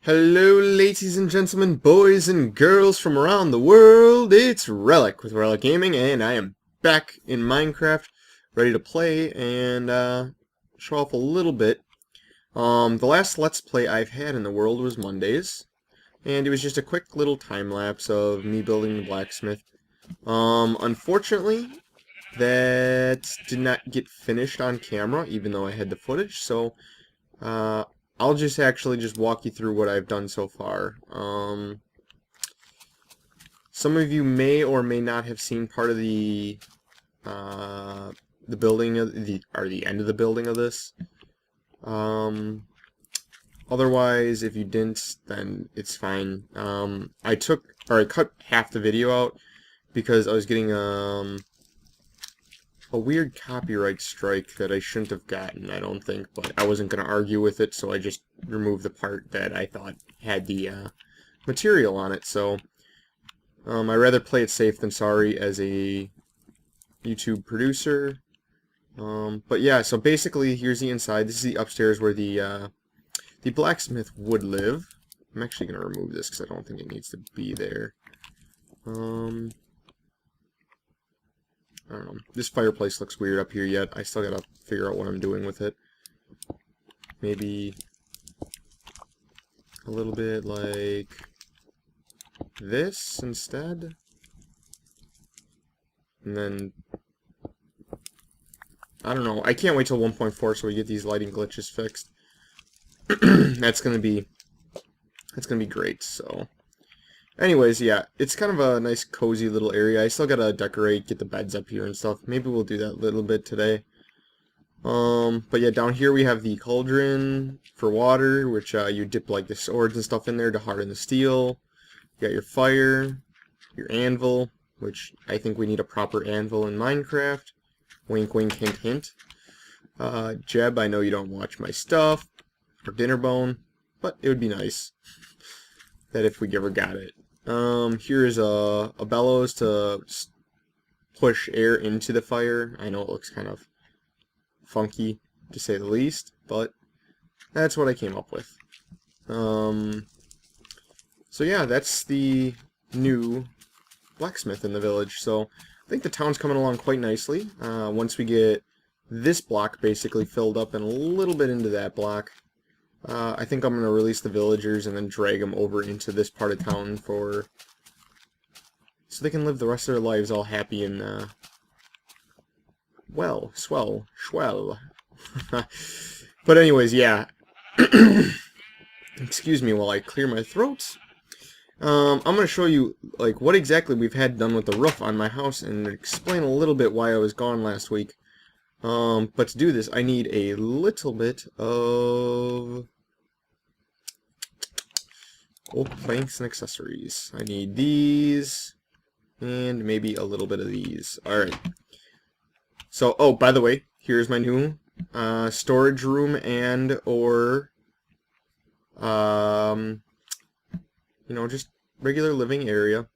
Hello, ladies and gentlemen, boys and girls from around the world. It's Relic with Relic Gaming, and I am back in Minecraft, ready to play and show off a little bit. The last Let's Play I've had in the world was Mondays, and it was just a quick little time lapse of me building the blacksmith. Unfortunately, that did not get finished on camera, even though I had the footage. So, I'll just actually just walk you through what I've done so far. Some of you may or may not have seen part of the building of the end of the building of this. Otherwise, if you didn't, then it's fine. I cut half the video out because I was getting a weird copyright strike that I shouldn't have gotten, I don't think, but I wasn't going to argue with it, so I just removed the part that I thought had the material on it. So I'd rather play it safe than sorry as a YouTube producer. But yeah, so basically here's the inside. This is the upstairs where the blacksmith would live. I'm actually going to remove this because I don't think it needs to be there. I don't know. This fireplace looks weird up here yet. I still gotta figure out what I'm doing with it. Maybe a little bit like this instead. And then, I don't know. I can't wait till 1.4 so we get these lighting glitches fixed. That's gonna be great, so. Anyways, yeah, it's kind of a nice cozy little area. I still gotta decorate, get the beds up here and stuff. Maybe we'll do that a little bit today. But yeah, down here we have the cauldron for water, which you dip like the swords and stuff in there to harden the steel. You got your fire, your anvil, which I think we need a proper anvil in Minecraft. Wink, wink, hint, hint. Jeb, I know you don't watch my stuff, or Dinnerbone, but it would be nice that if we ever got it. Here's a bellows to push air into the fire. I know it looks kind of funky, to say the least, but that's what I came up with. So yeah, that's the new blacksmith in the village. So I think the town's coming along quite nicely. Once we get this block basically filled up and a little bit into that block, I think I'm going to release the villagers and then drag them over into this part of town so they can live the rest of their lives all happy and, well, swell. But anyways, yeah. Excuse me while I clear my throat. I'm going to show you, like, what exactly we've had done with the roof on my house and explain a little bit why I was gone last week. But to do this, I need a little bit of oak planks and accessories. I need these, and maybe a little bit of these. Alright. So, oh, by the way, here's my new storage room and or, you know, just regular living area.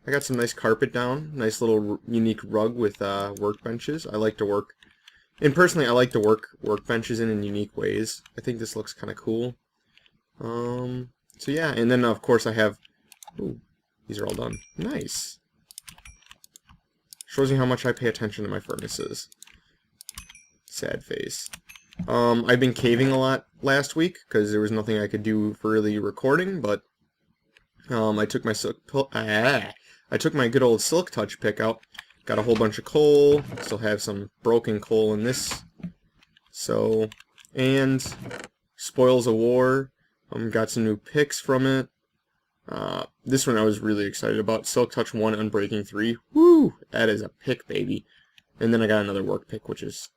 I got some nice carpet down, nice little unique rug with workbenches. I like to work, and personally I like to work workbenches in unique ways. I think this looks kind of cool. So yeah, and then of course I have, ooh, these are all done. Nice. Shows you how much I pay attention to my furnaces. Sad face. I've been caving a lot last week because there was nothing I could do for really recording, but I took my good old Silk Touch pick out. Got a whole bunch of coal. Still have some broken coal in this. So, and Spoils of War. Got some new picks from it. This one I was really excited about. Silk Touch 1 Unbreaking 3. Woo! That is a pick, baby. And then I got another work pick, which is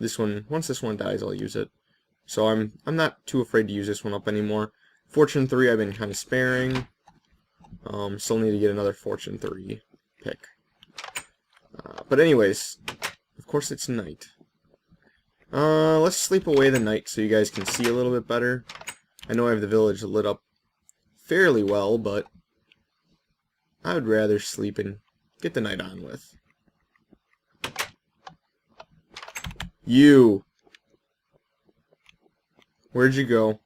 this one. Once this one dies, I'll use it. So I'm not too afraid to use this one up anymore. Fortune 3 I've been kind of sparing. Still need to get another Fortune 3 pick. But anyways, of course it's night. Let's sleep away the night so you guys can see a little bit better. I know I have the village lit up fairly well, but I would rather sleep and get the night on with. You! Where'd you go?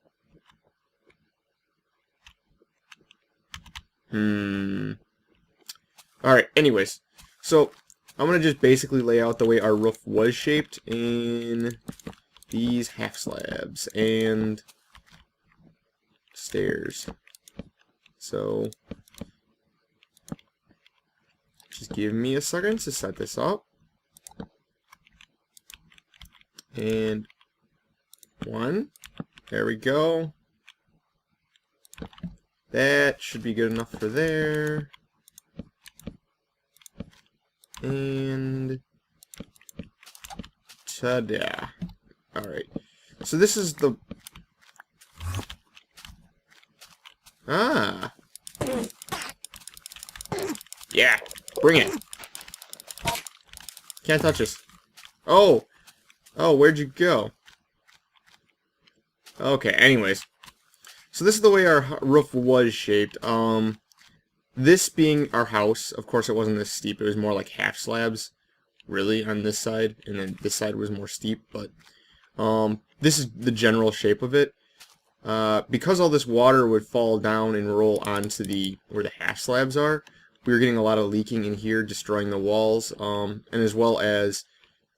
Alright, anyways. So, I'm going to just basically lay out the way our roof was shaped in these half slabs and stairs. So, just give me a second to set this up. And 1. There we go. That should be good enough for there. And ta-da. Alright. So this is the... Ah! Yeah! Bring it! Can't touch this. Oh! Oh, where'd you go? Okay, anyways. So this is the way our roof was shaped. This being our house, of course it wasn't this steep, it was more like half slabs, really, on this side, and then this side was more steep, but this is the general shape of it. Because all this water would fall down and roll onto where the half slabs are, we were getting a lot of leaking in here, destroying the walls, and as well as,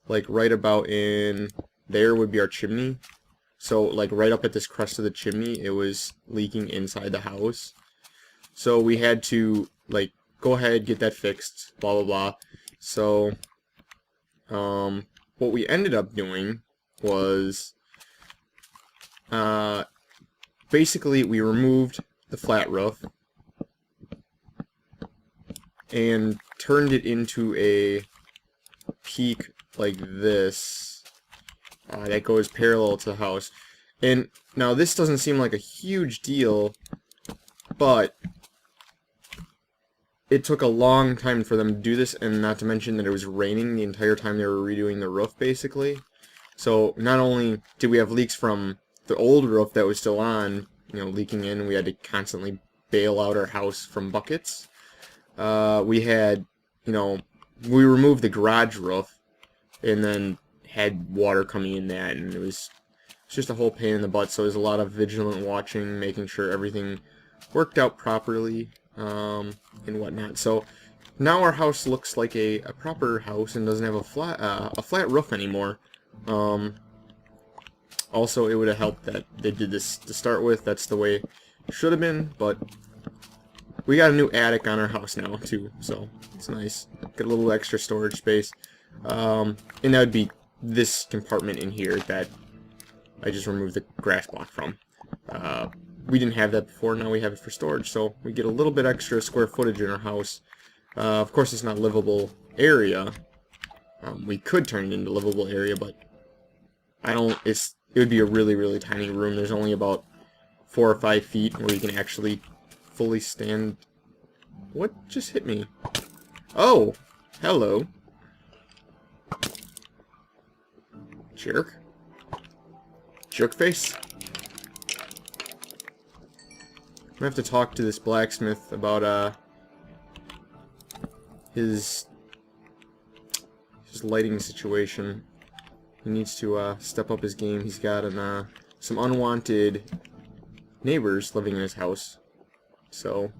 like, right about in there would be our chimney. So, like, right up at this crest of the chimney, it was leaking inside the house. So we had to, like, go ahead, get that fixed, blah, blah, blah. So, what we ended up doing was, basically, we removed the flat roof and turned it into a peak like this that goes parallel to the house. And now this doesn't seem like a huge deal, but it took a long time for them to do this, and not to mention that it was raining the entire time they were redoing the roof, basically. So not only did we have leaks from the old roof that was still on, leaking in, we had to constantly bail out our house from buckets. We had, we removed the garage roof, and then had water coming in that, and it was just a whole pain in the butt. So there's a lot of vigilant watching, making sure everything worked out properly, and whatnot. So now our house looks like a proper house and doesn't have a flat roof anymore. Also, it would have helped that they did this to start with. That's the way it should have been, but we got a new attic on our house now too, so it's nice. Get a little extra storage space, and that would be this compartment in here that I just removed the grass block from. We didn't have that before, now we have it for storage, so we get a little bit extra square footage in our house. Of course, it's not livable area. We could turn it into livable area, but it would be a really, really tiny room. There's only about 4 or 5 feet where you can actually fully stand. What just hit me? Oh, hello. Jerk. Jerk face. I'm gonna have to talk to this blacksmith about his lighting situation. He needs to step up his game. He's got some unwanted neighbors living in his house. So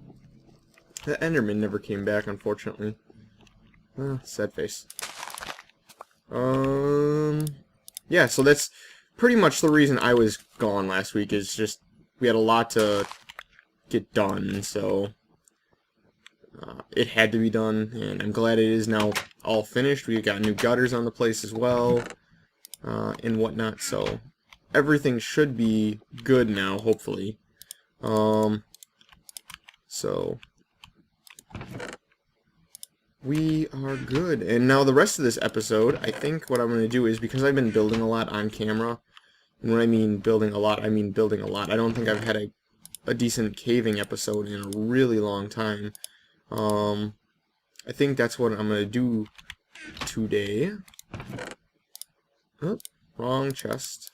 the Enderman never came back, unfortunately. Sad face. Yeah, so that's pretty much the reason I was gone last week, is just we had a lot to get done, so it had to be done, and I'm glad it is now all finished. We got new gutters on the place as well, and whatnot, so everything should be good now, hopefully. So we are good. And now the rest of this episode, I think what I'm going to do is, because I've been building a lot on camera, and when I mean building a lot, I mean building a lot. I don't think I've had a decent caving episode in a really long time. I think that's what I'm going to do today. Oh, wrong chest.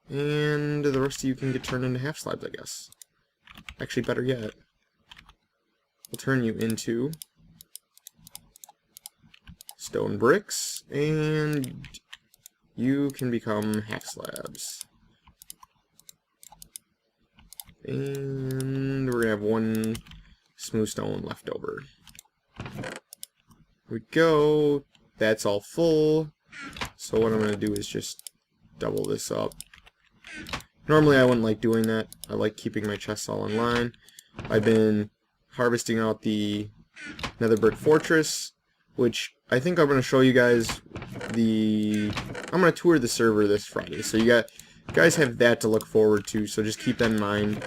And the rest of you can get turned into half slabs, I guess. Actually, better yet, we'll turn you into stone bricks, and you can become half slabs. And we're gonna gonna have one smooth stone left over. Here we go. That's all full. So what I'm gonna do is just double this up. Normally I wouldn't like doing that. I like keeping my chests all in line. I've been harvesting out the Nether Brick Fortress, which I think I'm going to show you guys I'm going to tour the server this Friday, so you guys have that to look forward to, so just keep that in mind.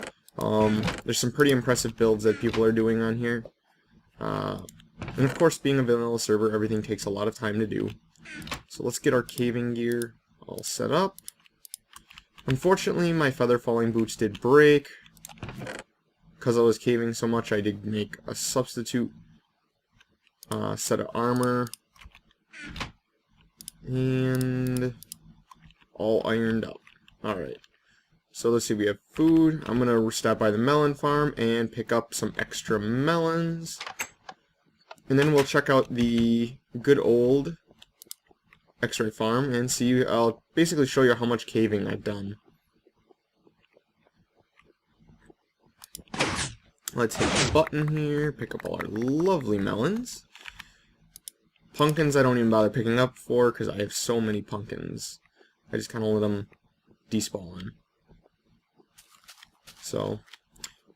There's some pretty impressive builds that people are doing on here. And of course, being a vanilla server, everything takes a lot of time to do. So let's get our caving gear all set up. Unfortunately, my feather falling boots did break. Because I was caving so much, I did make a substitute set of armor. And all ironed up. Alright. So let's see, we have food. I'm going to stop by the melon farm and pick up some extra melons. And then we'll check out the good old X-ray farm and see. I'll basically show you how much caving I've done. Let's hit the button here, pick up all our lovely melons. Pumpkins I don't even bother picking up for because I have so many pumpkins. I just kind of let them despawn. So,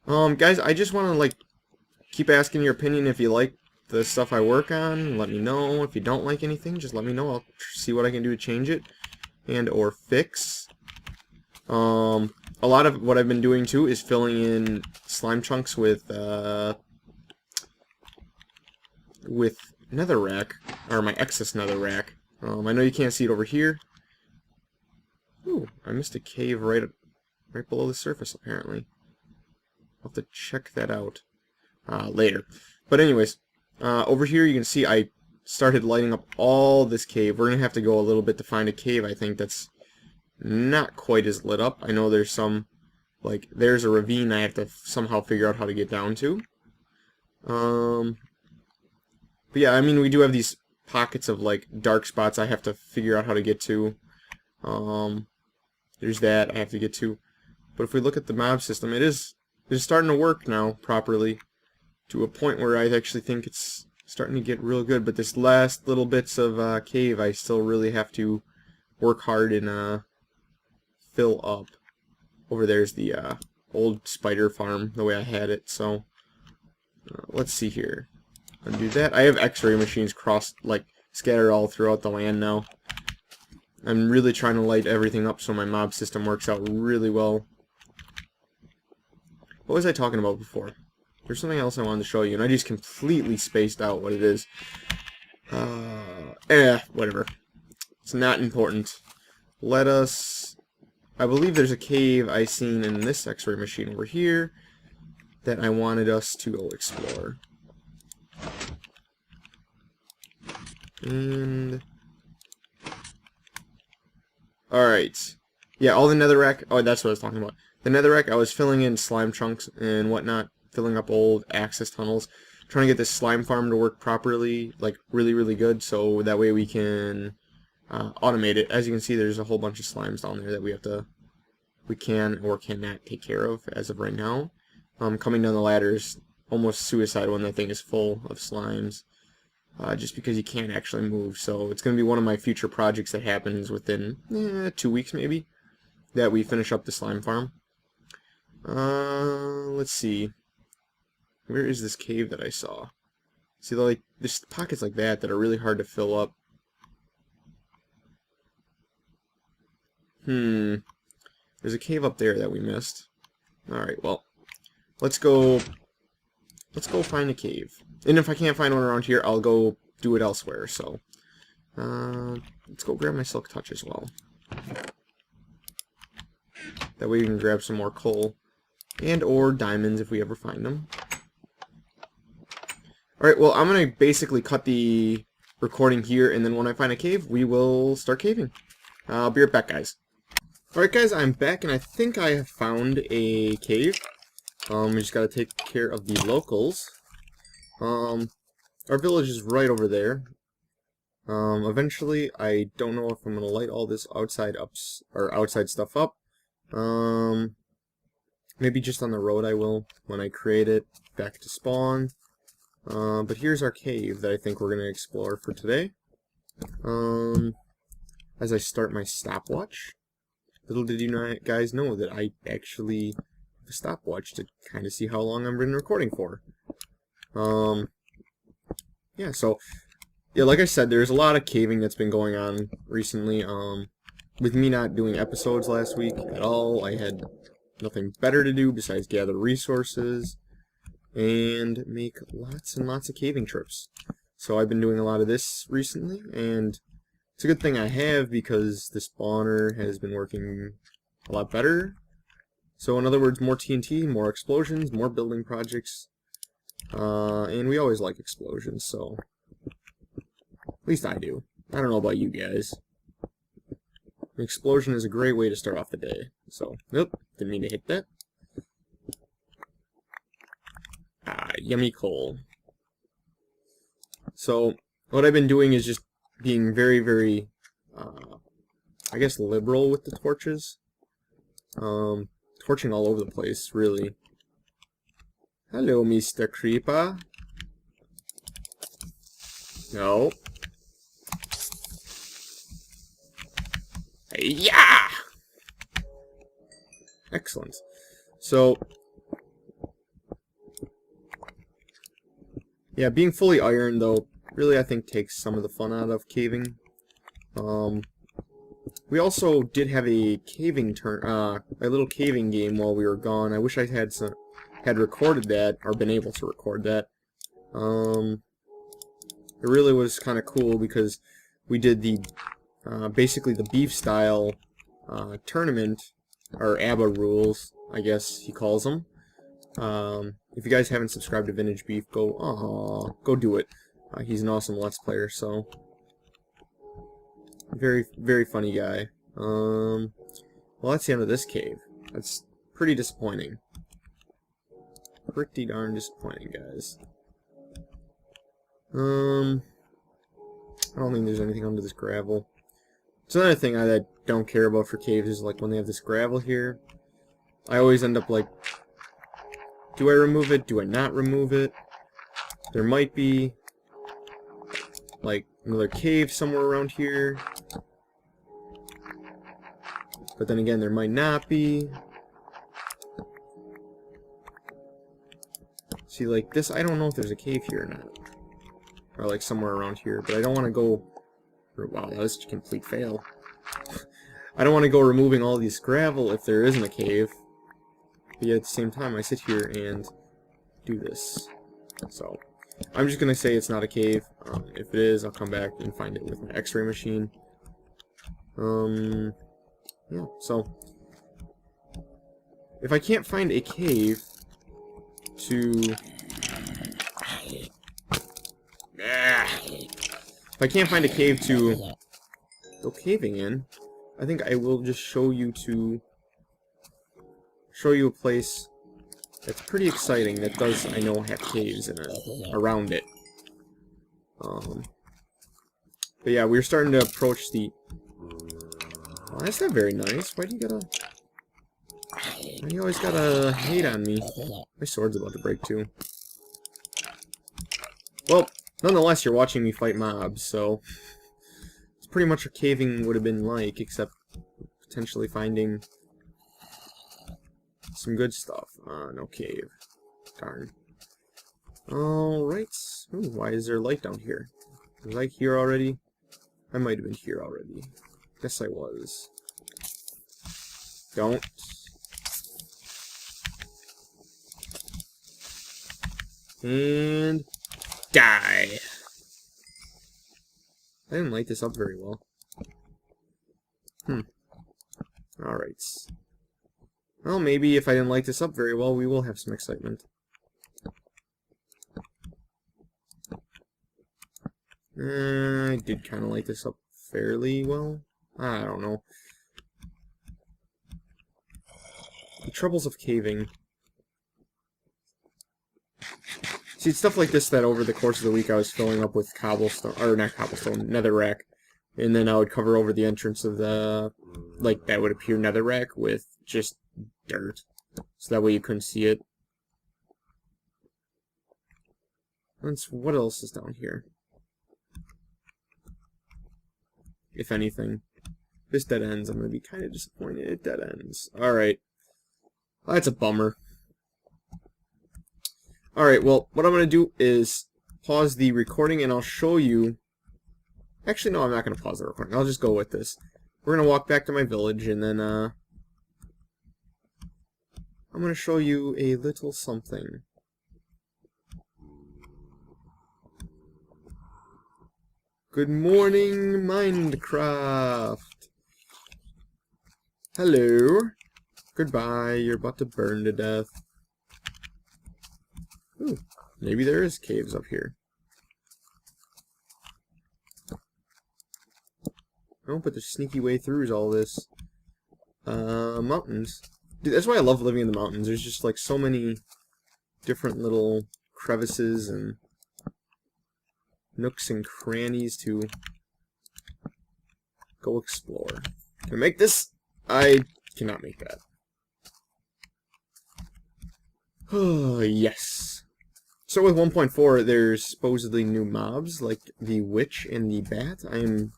guys, I just want to like keep asking your opinion if you like the stuff I work on. Let me know. If you don't like anything, just let me know. I'll see what I can do to change it and or fix. A lot of what I've been doing too is filling in slime chunks with netherrack, or my excess netherrack. I know you can't see it over here. Ooh, I missed a cave right below the surface apparently. I'll have to check that out later. But anyways, over here you can see I started lighting up all this cave. We're gonna have to go a little bit to find a cave, I think, that's not quite as lit up. I know there's some, like, there's a ravine I have to somehow figure out how to get down to. But yeah, I mean, we do have these pockets of, like, dark spots I have to figure out how to get to. There's that I have to get to. But if we look at the mob system, it's starting to work now properly to a point where I actually think it's starting to get real good. But this last little bits of cave, I still really have to work hard and fill up. Over there's the old spider farm, the way I had it. So let's see here. Undo that. I have X-ray machines scattered all throughout the land now. I'm really trying to light everything up so my mob system works out really well. What was I talking about before? There's something else I wanted to show you, and I just completely spaced out what it is. Whatever. It's not important. I believe there's a cave I seen in this X-ray machine over here that I wanted us to go explore. And alright. Yeah, all the netherrack. Oh, that's what I was talking about. The netherrack, I was filling in slime chunks and whatnot, filling up old access tunnels, trying to get this slime farm to work properly, like really, really good, so that way we can automate it. As you can see, there's a whole bunch of slimes down there that we can or cannot take care of as of right now. Coming down the ladder is almost suicide when that thing is full of slimes. Just because you can't actually move. So it's going to be one of my future projects that happens within 2 weeks maybe, that we finish up the slime farm. Let's see. Where is this cave that I saw? See, like, there's pockets like that that are really hard to fill up. There's a cave up there that we missed. Alright, well, let's go find a cave. And if I can't find one around here, I'll go do it elsewhere, so. Let's go grab my silk touch as well. That way we can grab some more coal. And or diamonds if we ever find them. Alright, well, I'm going to basically cut the recording here, and then when I find a cave, we will start caving. I'll be right back, guys. Alright, guys, I'm back, and I think I have found a cave. We just got to take care of the locals. Our village is right over there. Eventually, I don't know if I'm going to light all this outside stuff up. Maybe just on the road I will, when I create it, back to spawn. But here's our cave that I think we're going to explore for today. As I start my stopwatch, little did you guys know that I actually have a stopwatch to kind of see how long I've been recording for. Yeah, so, yeah, like I said, there's a lot of caving that's been going on recently. With me not doing episodes last week at all, I had nothing better to do besides gather resources and make lots and lots of caving trips. So I've been doing a lot of this recently, and it's a good thing I have because the spawner has been working a lot better. So in other words, more TNT, more explosions, more building projects, and we always like explosions, so at least I do. I don't know about you guys. An explosion is a great way to start off the day. So, nope, didn't mean to hit that. Yummy coal. So, what I've been doing is just being very, very, I guess, liberal with the torches. Torching all over the place, really. Hello, Mr. Creeper. No. Yeah! Excellent. So, yeah, being fully iron, though, really I think takes some of the fun out of caving. We also did have a caving a little caving game while we were gone. I wish I had recorded that, or been able to record that. It really was kind of cool because we did the basically the beef style tournament, or ABBA rules, I guess he calls them. If you guys haven't subscribed to Vintage Beef, go do it. He's an awesome Let's Player, so very, very funny guy. Well, that's the end of this cave. That's pretty disappointing. Pretty darn disappointing, guys. I don't think there's anything under this gravel. It's another thing I don't care about for caves is like when they have this gravel here. I always end up like, do I remove it? Do I not remove it? There might be like another cave somewhere around here. But then again, there might not be. See, like this, I don't know if there's a cave here or not. Or like somewhere around here, but I don't want to go... Wow, that was a complete fail. I don't want to go removing all these gravel if there isn't a cave. But yet at the same time, I sit here and do this. So, I'm just going to say it's not a cave. If it is, I'll come back and find it with my x-ray machine. Yeah, so... If I can't find a cave to... If I can't find a cave to go caving in, I think I will just show you a place that's pretty exciting that does, I know, have caves in it, around it. But yeah, we're starting to approach the... Oh, that's not very nice. Why do you always gotta hate on me? My sword's about to break too. Well, nonetheless, you're watching me fight mobs, so it's pretty much what caving would have been like, except potentially finding some good stuff. No cave. Darn. Alright. Ooh, why is there light down here? Was I here already? I might have been here already. Guess I was. Don't. And... die! I didn't light this up very well. Alright. Well, maybe if I didn't light this up very well, we will have some excitement. I did kind of light this up fairly well. I don't know. The troubles of caving. See, it's stuff like this that over the course of the week I was filling up with cobblestone, or not cobblestone, netherrack. And then I would cover over the entrance of the, like, that would appear netherrack with just dirt. so that way you couldn't see it. What else is down here? If anything. This dead ends. I'm going to be kind of disappointed. It dead ends. Alright. Well, that's a bummer. Alright, well, what I'm going to do is pause the recording and I'll show you... Actually, no, I'm not going to pause the recording. I'll just go with this. We're going to walk back to my village and then, I'm going to show you a little something. Good morning, Minecraft. Hello. Goodbye. You're about to burn to death. Ooh, maybe there is caves up here. Oh, but the sneaky way through is all this. Mountains. Dude, that's why I love living in the mountains. There's just like so many different little crevices and nooks and crannies to go explore. Can I make this? I cannot make that. Oh, yes. So with 1.4, there's supposedly new mobs, like the witch and the bat. I am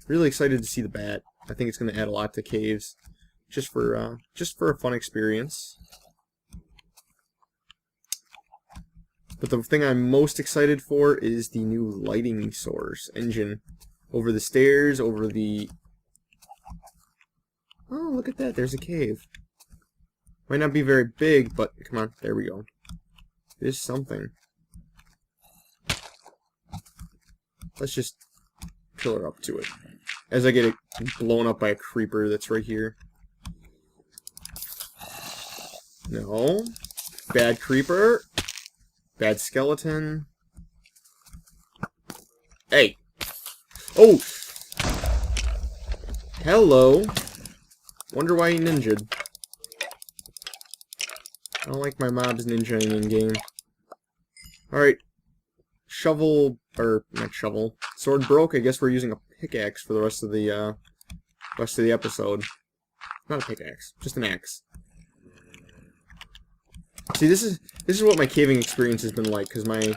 really excited to see the bat. I think it's going to add a lot to caves, just for a fun experience. But the thing I'm most excited for is the new lighting source engine. Over the stairs, over the... Oh, look at that. There's a cave. Might not be very big, but come on. There we go. There's something. Let's just kill her up to it. As I get it blown up by a creeper that's right here. No. Bad creeper. Bad skeleton. Hey! Oh! Hello! Wonder why he ninja'd. I don't like my mobs ninjaing in-game. Alright. Shovel, or not shovel. Sword broke, I guess we're using a pickaxe for the rest of the episode. Not a pickaxe, just an axe. See, this is what my caving experience has been like, because my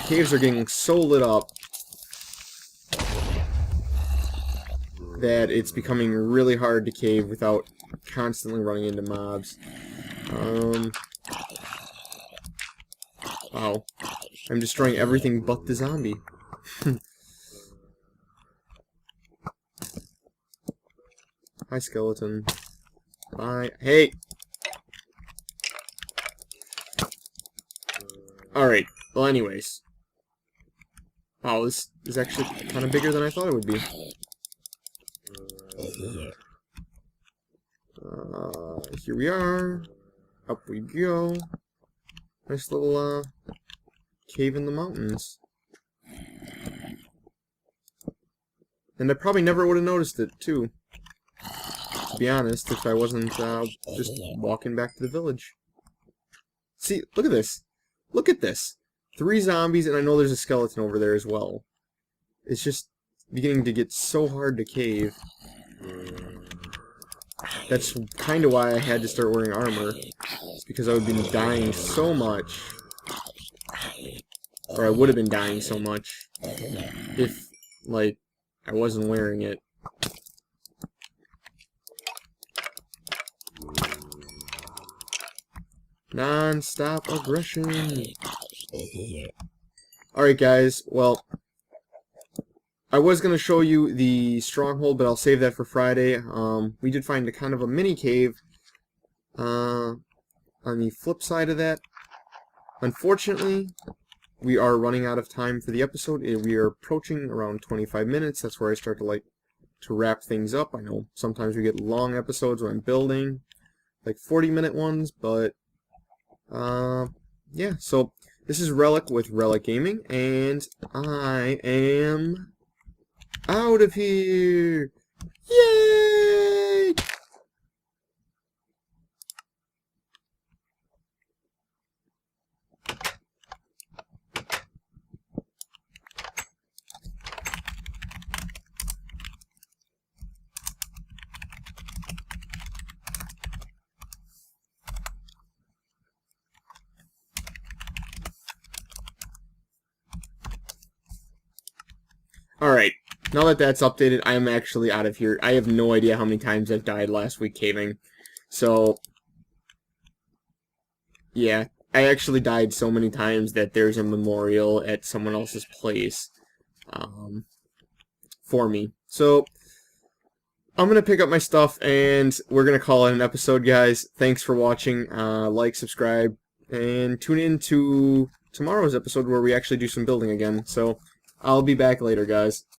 caves are getting so lit up that it's becoming really hard to cave without constantly running into mobs. Wow. I'm destroying everything but the zombie. Hi, skeleton. Bye. Hey! Alright. Well, anyways. Wow, this is actually kind of bigger than I thought it would be. Here we are. Up we go. Nice little, cave in the mountains. And I probably never would have noticed it, too. To be honest, if I wasn't, just walking back to the village. See, look at this. Look at this. 3 zombies, and I know there's a skeleton over there as well. It's just beginning to get so hard to cave. That's kind of why I had to start wearing armor. It's because I would have been dying so much. Or I would have been dying so much if, like, I wasn't wearing it. Non-stop aggression. Alright guys, well, I was going to show you the stronghold, but I'll save that for Friday. We did find a kind of a mini cave on the flip side of that. Unfortunately, we are running out of time for the episode. We are approaching around 25 minutes. That's where I start to wrap things up. I know sometimes we get long episodes when I'm building, like 40-minute ones, but yeah, so this is RelleK with RelleK Gaming, and I am out of here! Yay! Alright, now that that's updated, I am actually out of here. I have no idea how many times I've died last week caving. So, yeah, I actually died so many times that there's a memorial at someone else's place for me. So, I'm going to pick up my stuff, and we're going to call it an episode, guys. Thanks for watching. Like, subscribe, and tune in to tomorrow's episode where we actually do some building again. So, I'll be back later, guys.